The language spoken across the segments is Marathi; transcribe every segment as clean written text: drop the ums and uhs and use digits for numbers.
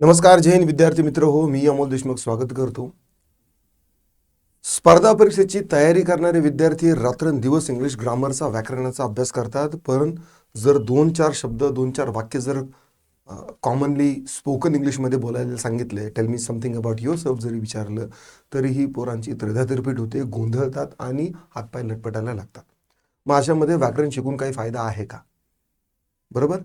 नमस्कार जय हिंद विद्यार्थी मित्र हो, मी अमोल देशमुख स्वागत करतो. स्पर्धा परीक्षेची तयारी करणारे विद्यार्थी रात्रंदिवस इंग्लिश ग्रामरचा व्याकरणाचा अभ्यास करतात. पण जर 2-4 शब्द 2-4 वाक्य जर कॉमनली स्पोकन इंग्लिशमध्ये बोलायला सांगितले, tell me something about your self जरी विचारलं तरीही पोरांची त्रिधातिरपीठ होते, गोंधळतात आणि हातपाय लटपटायला लागतात. मग अशामध्ये व्याकरण शिकून काही फायदा आहे का? बरोबर.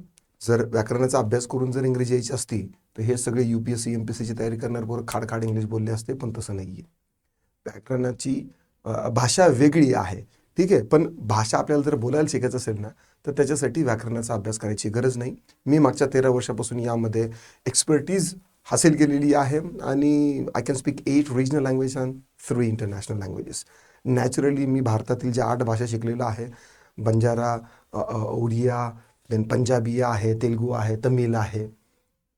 जर व्याकरणाचा अभ्यास करून जर इंग्रजी यायची असती तर हे सगळे UPSC MPSCची तयारी करणार पोरं खाड इंग्लिश बोलले असते, पण तसं नाही आहे. व्याकरणाची भाषा वेगळी आहे, ठीक आहे. पण भाषा आपल्याला जर बोलायला शिकायचं असेल ना तर त्याच्यासाठी व्याकरणाचा अभ्यास करायची गरज नाही. मी मागच्या 13 वर्षापासून यामध्ये एक्सपर्टीज हासिल केलेली आहे आणि I can speak 8 regional language and 3 international languages. Naturally मी भारतातील ज्या 8 भाषा शिकलेल्या आहे, बंजारा, ओडिया, देन पंजाबी आहे, तेलुगू आहे, तमिळ आहे,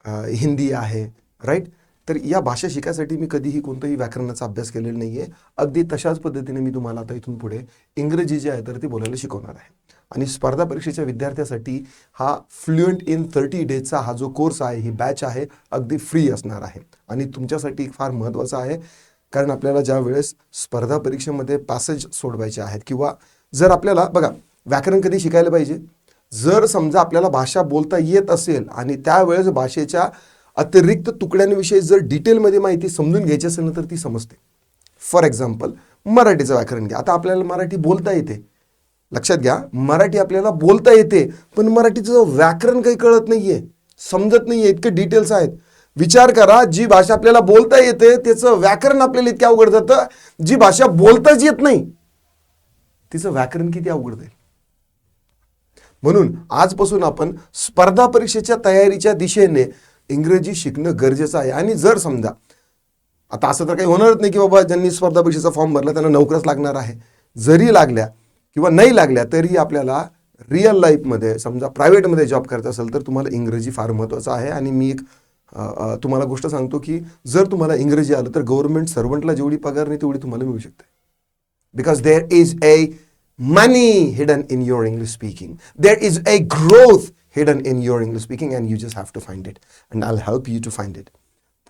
हिंदी आहे, राईट. तर या भाषा शिकायसाठी मी कधीही कोणताही व्याकरणाचा अभ्यास केलेला नाही आहे. अगदी तशाच पद्धतीने मी तुम्हाला आता इथून पुढे इंग्रजी जे आहे तर ते बोलायला शिकवणार आहे. आणि स्पर्धा परीक्षेच्या विद्यार्थ्यासाठी हा फ्लुएंट इन 30 डेजचा हा जो कोर्स आहे, ही बॅच आहे, अगदी फ्री असणार आहे. आणि तुमच्यासाठी फार महत्त्वाचं आहे, कारण आपल्याला ज्या वेळेस स्पर्धा परीक्षेमध्ये पॅसेज सोडवायचे आहेत किंवा जर आपल्याला बघा व्याकरण कधी शिकायला पाहिजे, जर समजा आपल्याला भाषा बोलता येत असेल आणि त्यावेळेस भाषेच्या अतिरिक्त तुकड्यांविषयी जर डिटेलमध्ये माहिती समजून घ्यायची असेल ना तर ती समजते. फॉर एक्झाम्पल मराठीचं व्याकरण घ्या. आता आपल्याला मराठी बोलता येते, लक्षात घ्या, मराठी आपल्याला बोलता येते, पण मराठीचं व्याकरण काही कळत नाही आहे, समजत नाही आहे, इतके डिटेल्स आहेत. विचार करा, जी भाषा आपल्याला बोलता येते त्याचं व्याकरण आपल्याला इतक्या अवघड जातं, जी भाषा बोलताच येत नाही तिचं व्याकरण किती अवघड जाईल. म्हणून आजपासून आपण स्पर्धा परीक्षेच्या तयारीच्या दिशेने इंग्रजी शिकणं गरजेचं आहे. आणि जर समजा आता असं तर काही होणारच नाही की बाबा ज्यांनी स्पर्धा परीक्षेचा फॉर्म भरला त्यांना नोकऱ्याच लागणार आहे. जरी लागल्या किंवा नाही लागल्या तरी आपल्याला रिअल लाईफमध्ये समजा प्रायव्हेटमध्ये जॉब करायचा असेल तर तुम्हाला इंग्रजी फार महत्त्वाचं आहे. आणि मी एक तुम्हाला गोष्ट सांगतो की जर तुम्हाला इंग्रजी आलं तर गव्हर्नमेंट सर्वंटला जेवढी पगार नाही तेवढी तुम्हाला मिळू शकते. Because there is a money hidden in your English speaking. There is a growth hidden in your English speaking and you just have to find it and I'll help you to find it.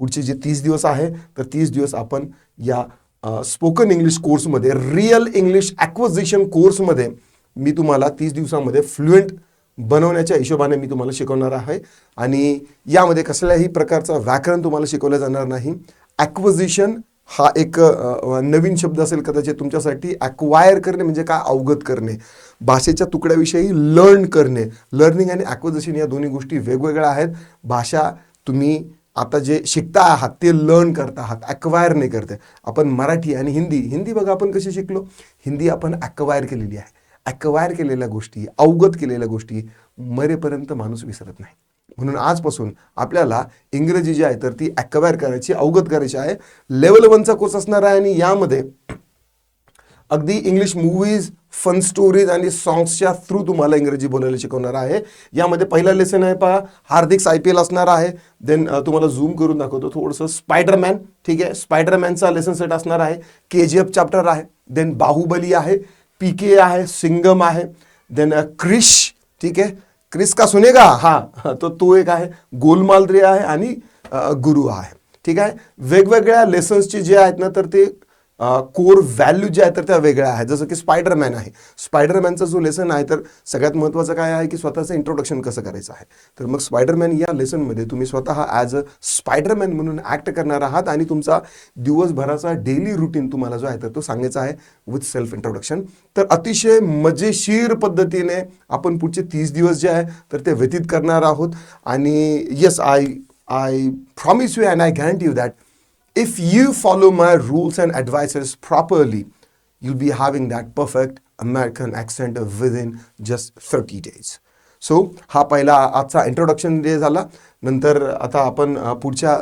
पुढचे जे 30 दिवस आहे तर 30 दिवस आपण या स्पोकन इंग्लिश कोर्समध्ये, रिअल इंग्लिश ॲक्विजिशन कोर्समध्ये मी तुम्हाला 30 दिवसामध्ये फ्लुएंट बनवण्याच्या हिशोबाने मी तुम्हाला शिकवणार आहे. आणि यामध्ये कसल्याही प्रकारचं व्याकरण तुम्हाला शिकवलं जाणार नाही. ॲक्विजिशन हा एक नवीन शब्द असेल कदाचित तुमच्यासाठी. ॲक्वायर करणे म्हणजे काय? अवगत करणे. भाषेच्या तुकड्याविषयी लर्न करणे. लर्निंग आणि ॲक्विजिशन या दोन्ही गोष्टी वेगवेगळ्या आहेत. भाषा तुम्ही आता जे शिकता आहात ते लर्न करता आहात, ॲक्वायर नाही करते. आपण मराठी आणि हिंदी बघा आपण कशी शिकलो. हिंदी आपण ॲक्वायर केलेली आहे. ॲक्वायर केलेल्या गोष्टी, अवगत केलेल्या गोष्टी मरेपर्यंत माणूस विसरत नाही. म्हणून आजपासून आपल्याला इंग्रजी जी आहे तर ती ॲक्वायर करायची, अवगत करायची आहे. लेवल 1चा कोर्स असणार आहे आणि यामध्ये अगदी इंग्लिश मूवीज, फन स्टोरीज आणि सॉंग्सच्या थ्रू तुम्हाला इंग्रजी बोलायला शिकवणार आहे. यामध्ये पहिला लेसन आहे पहा, हार्दिक IPL असणार आहे. देन तुम्हाला झूम करून दाखवतो थोडंसं. स्पायडरमॅन, ठीक आहे, स्पायडरमॅनचा लेसन सेट असणार आहे. KGF चॅप्टर आहे. देन बाहुबली आहे, PK आहे, सिंगम आहे. देन क्रिश, ठीक आहे, क्रिस का सुनेगा, हा तो एक आहे. गोलमाल 3 आहे आणि गुरु आहे, ठीक आहे. वेगवेगळ्या लेसन्सचे जे आहेत ना तर ते कोर व्हॅल्यू जे आहेत तर त्या वेगळ्या आहेत. जसं की स्पायडरमॅन आहे, स्पायडरमॅनचा जो लेसन आहे तर सगळ्यात महत्त्वाचं काय आहे की स्वतःचं इंट्रोडक्शन कसं करायचं आहे. तर मग स्पायडरमॅन या लेसनमध्ये तुम्ही स्वतः ॲज अ स्पायडरमॅन म्हणून ॲक्ट करणार आहात आणि तुमचा दिवसभराचा डेली रुटीन तुम्हाला जो आहे तर तो सांगायचा आहे विथ सेल्फ इंट्रोडक्शन. तर अतिशय मजेशीर पद्धतीने आपण पुढचे 30 दिवस जे आहे तर ते व्यतीत करणार आहोत. आणि yes, I promise you and I guarantee you that if you follow my rules and advices properly, you'll be having that perfect American accent within just 30 days. So हा पहिला आजचा इंट्रोडक्शन डे झाला. नंतर आता आपण पुढच्या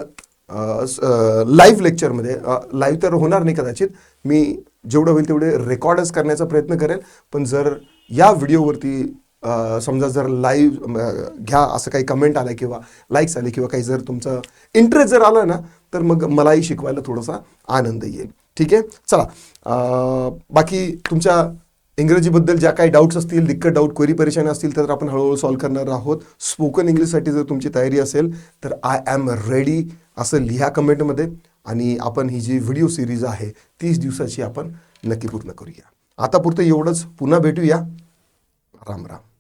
लाईव्ह लेक्चरमध्ये, लाईव्ह तर होणार नाही कदाचित, मी जेवढं होईल तेवढे रेकॉर्डच करण्याचा प्रयत्न करेल. पण जर या व्हिडिओवरती समजा जर लाईव्ह घ्या असं काही कमेंट आलं किंवा लाईक्स आले किंवा काही जर तुमचं इंटरेस्ट जर आला ना तर मग मलाही शिकवायला थोडासा आनंद येईल. ठीक आहे, चला बाकी तुमच्या इंग्रजीबद्दल ज्या काही डाऊट्स असतील, दिक्कत डाऊट, क्वेरी परेशानी असतील तर आपण हळूहळू सॉल्व्ह करणार आहोत. स्पोकन इंग्लिशसाठी जर तुमची तयारी असेल तर आय ॲम रेडी असं लिहा कमेंटमध्ये. आणि आपण ही जी व्हिडिओ सिरीज आहे 30 दिवसाची आपण नक्की पूर्ण करूया. आता पुरतं एवढंच. पुन्हा भेटूया. राम राम.